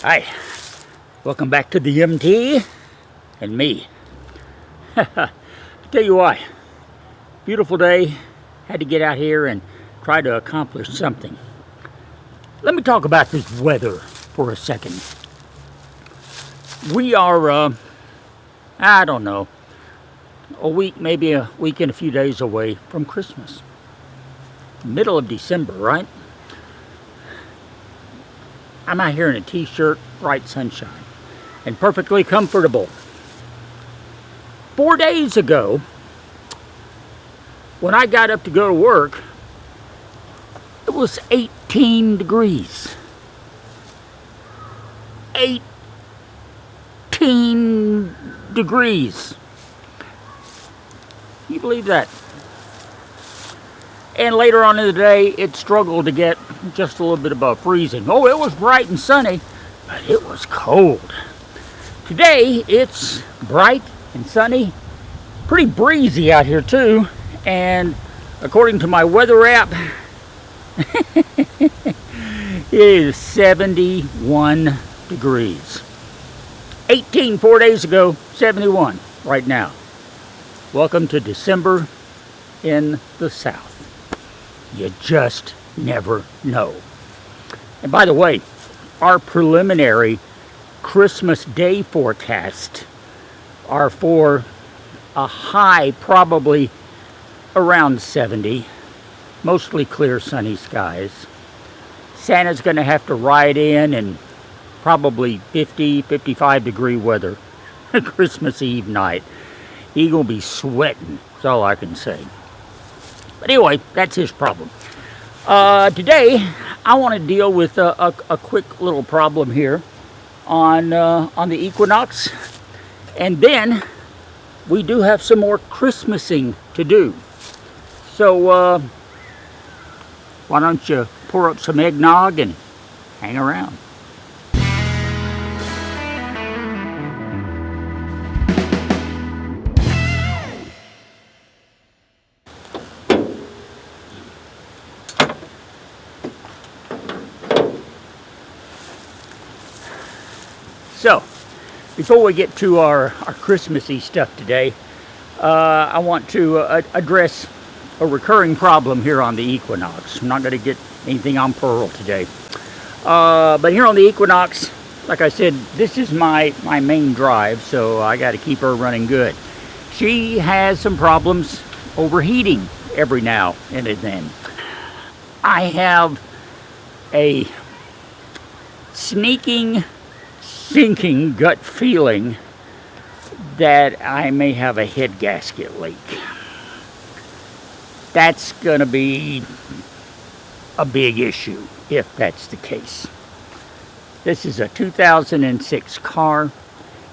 Hi, welcome back to the MT and me. Tell you what, beautiful day, had to get out here and try to accomplish something. Let me talk about this weather for a second. We are, I don't know, a week, maybe a week and a few days away from Christmas. Middle of December, right? I'm out here in a t-shirt, bright sunshine, and perfectly comfortable. 4 days ago, when I got up to go to work, it was 18 degrees. 18 degrees. Can you believe that? And later on in the day, it struggled to get just a little bit above freezing. Oh, it was bright and sunny, but it was cold. Today, it's bright and sunny, pretty breezy out here too, and according to my weather app, it is 71 degrees. 18 4 days ago, 71 right now. Welcome to December in the South. You just never know. And by the way, our preliminary Christmas Day forecast are for a high probably around 70, mostly clear sunny skies. Santa's going to have to ride in probably 50, 55 degree weather Christmas Eve night. He gonna be sweating, that's all I can say. But anyway, that's his problem. Today, I want to deal with a quick little problem here on the Equinox. And then, we do have some more Christmasing to do. So, why don't you pour up some eggnog and hang around. So, before we get to our Christmassy stuff today, I want to address a recurring problem here on the Equinox. I'm not going to get anything on Pearl today. But here on the Equinox, like I said, this is my main drive, so I got to keep her running good. She has some problems overheating every now and then. I have a sinking gut feeling that I may have a head gasket leak. That's going to be a big issue if that's the case. This is a 2006 car.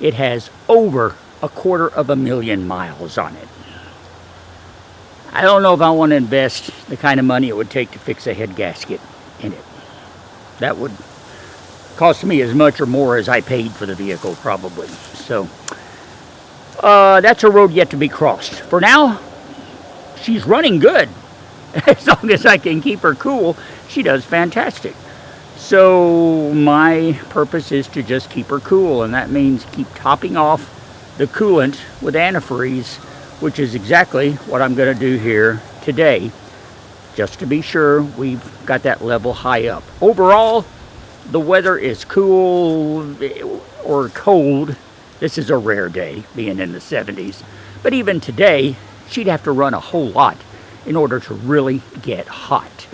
It has over 250,000 miles on it. I don't know if I want to invest the kind of money it would take to fix a head gasket in it. That would cost me as much or more as I paid for the vehicle, probably. So, that's a road yet to be crossed. For now, she's running good. As long as I can keep her cool, she does fantastic. So, my purpose is to just keep her cool, and that means keep topping off the coolant with antifreeze, which is exactly what I'm going to do here today, just to be sure we've got that level high up. Overall, the weather is cool or cold. This is a rare day, being in the 70s. But even today, she'd have to run a whole lot in order to really get hot.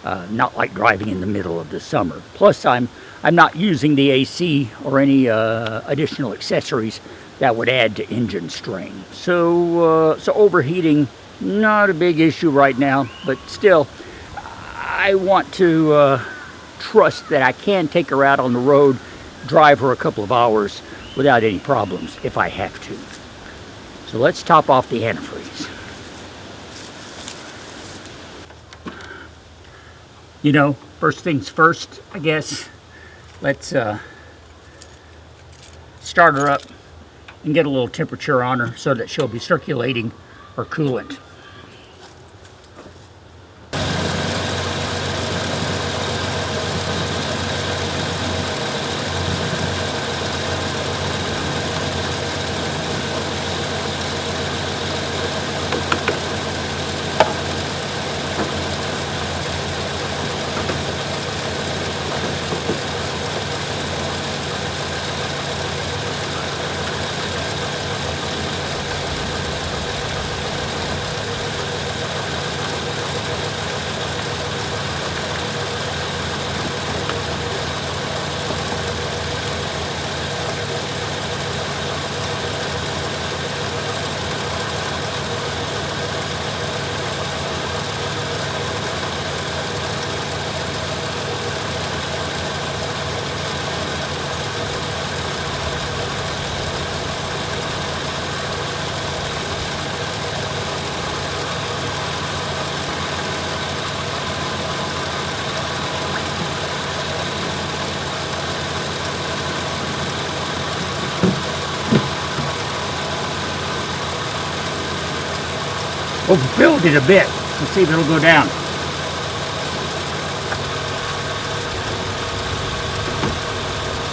Not like driving in the middle of the summer. Plus, I'm not using the AC or any additional accessories that would add to engine strain. So overheating, not a big issue right now. But still, I want to trust that I can take her out on the road, drive her a couple of hours without any problems if I have to. So let's top off the antifreeze. You know, first things first, I guess. Let's start her up and get a little temperature on her so that she'll be circulating her coolant. overfilled it a bit. Let's see if it'll go down.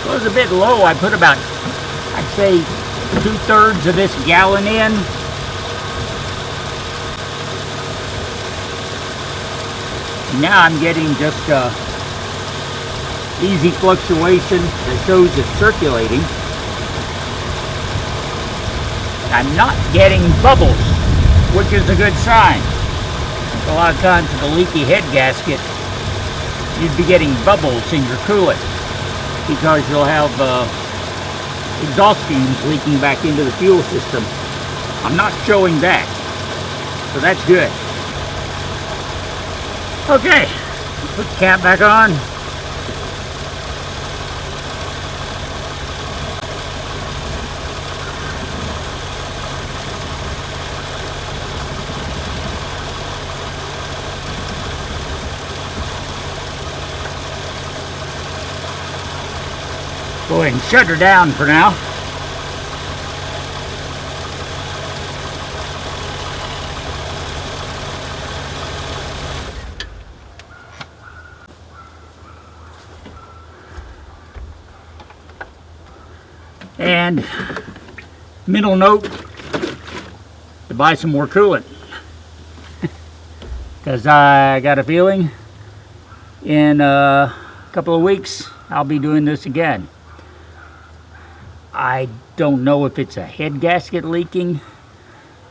It was a bit low. I put about, I'd say, 2/3 of this gallon in. Now I'm getting just easy fluctuation that shows it's circulating. I'm not getting bubbles, which is a good sign. A lot of times with a leaky head gasket, you'd be getting bubbles in your coolant because you'll have exhaust fumes leaking back into the fuel system. I'm not showing that, so that's good. Okay, put the cap back on. Go ahead and shut her down for now. And mental note to buy some more coolant, because I got a feeling in a couple of weeks I'll be doing this again. I don't know if it's a head gasket leaking.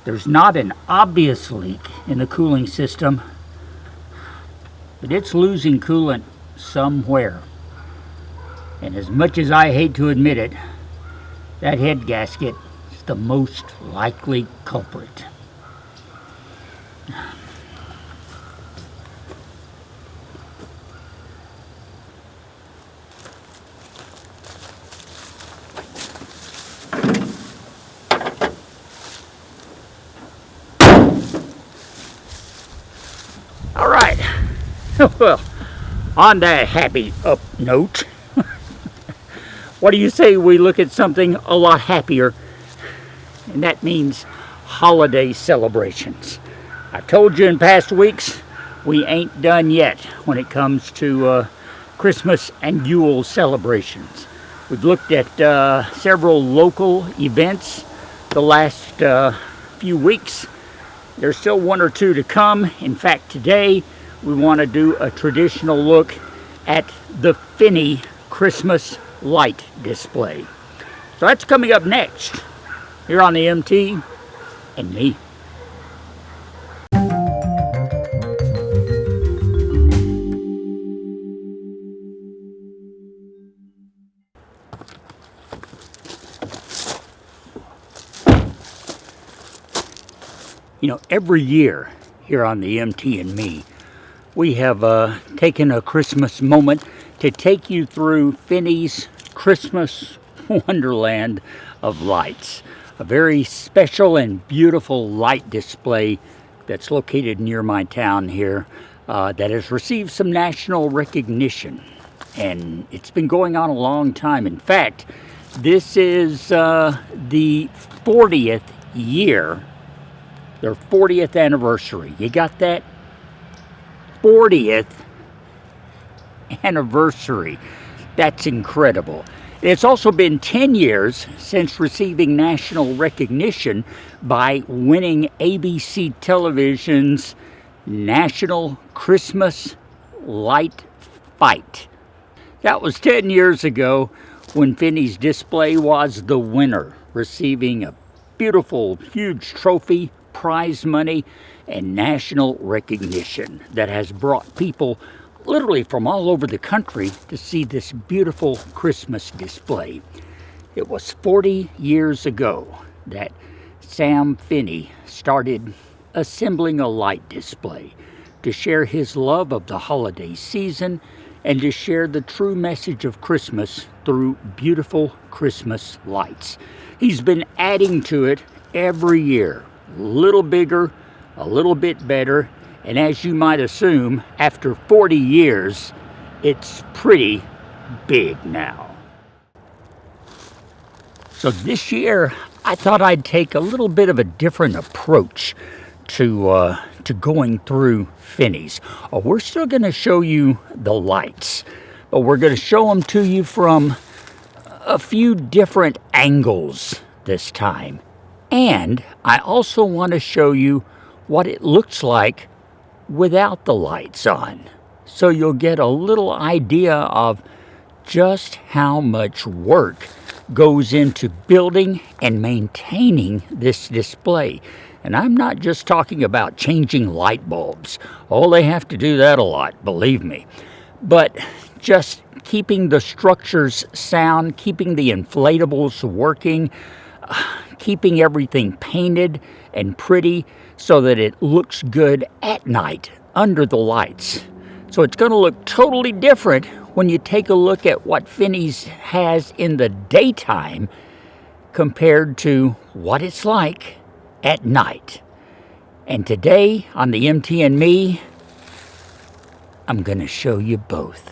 There's not an obvious leak in the cooling system, but it's losing coolant somewhere. And as much as I hate to admit it, that head gasket is the most likely culprit. All right, well, on that happy up note, what do you say we look at something a lot happier? And that means holiday celebrations. I've told you in past weeks, we ain't done yet when it comes to Christmas and Yule celebrations. We've looked at several local events the last few weeks. There's still one or two to come. In fact, today we want to do a traditional look at the Finney Christmas light display. So that's coming up next here on the MT and Me. You know, every year here on the MT and Me, we have taken a Christmas moment to take you through Finney's Christmas Wonderland of lights. A very special and beautiful light display that's located near my town here that has received some national recognition. And it's been going on a long time. In fact, this is the 40th year, their 40th anniversary. You got that? 40th anniversary. That's incredible. It's also been 10 years since receiving national recognition by winning ABC Television's National Christmas Light Fight. That was 10 years ago when Finney's display was the winner, receiving a beautiful, huge trophy, prize money, and national recognition that has brought people literally from all over the country to see this beautiful Christmas display. It was 40 years ago that Sam Finney started assembling a light display to share his love of the holiday season and to share the true message of Christmas through beautiful Christmas lights. He's been adding to it every year, a little bigger, a little bit better, and as you might assume, after 40 years, it's pretty big now. So this year, I thought I'd take a little bit of a different approach to going through Finney's. We're still going to show you the lights, but we're going to show them to you from a few different angles this time. And I also want to show you what it looks like without the lights on, so you'll get a little idea of just how much work goes into building and maintaining this display. And I'm not just talking about changing light bulbs. Oh, they have to do that a lot, believe me. But just keeping the structures sound, keeping the inflatables working, keeping everything painted and pretty so that it looks good at night under the lights. So it's going to look totally different when you take a look at what Finney's has in the daytime compared to what it's like at night. And today on the MT and Me, I'm going to show you both.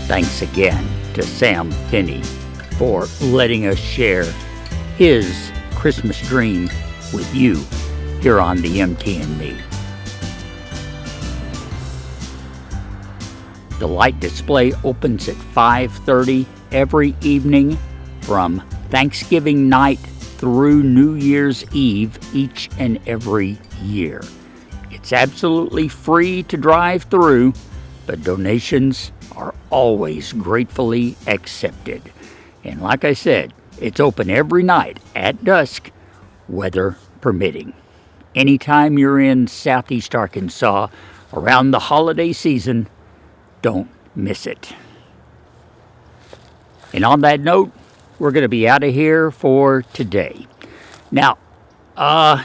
Thanks again to Sam Finney for letting us share his Christmas dream with you here on the MT&Me. The light display opens at 5:30 every evening from Thanksgiving night through New Year's Eve each and every year. It's absolutely free to drive through, but donations are always gratefully accepted. And like I said, it's open every night at dusk, weather permitting. Anytime you're in Southeast Arkansas around the holiday season, don't miss it. And on that note, we're going to be out of here for today. Now,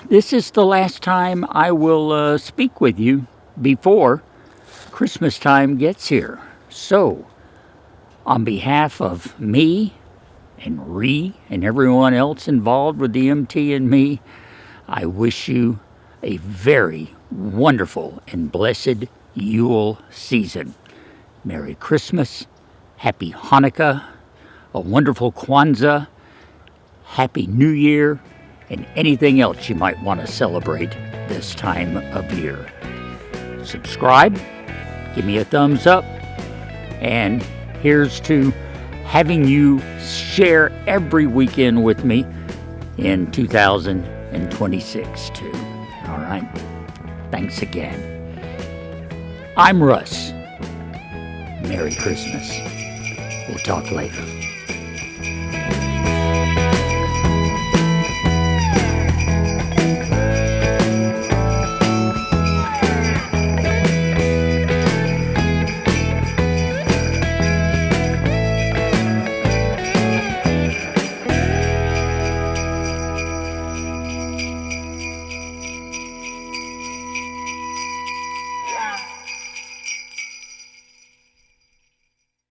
this is the last time I will speak with you before Christmas time gets here. So, on behalf of me and Ree and everyone else involved with the MT&Me, I wish you a very wonderful and blessed Yule season. Merry Christmas, Happy Hanukkah, a wonderful Kwanzaa, Happy New Year, and anything else you might want to celebrate this time of year. Subscribe, give me a thumbs up, and here's to having you share every weekend with me in 2026 too. All right, thanks again. I'm Russ. Merry Christmas. We'll talk later.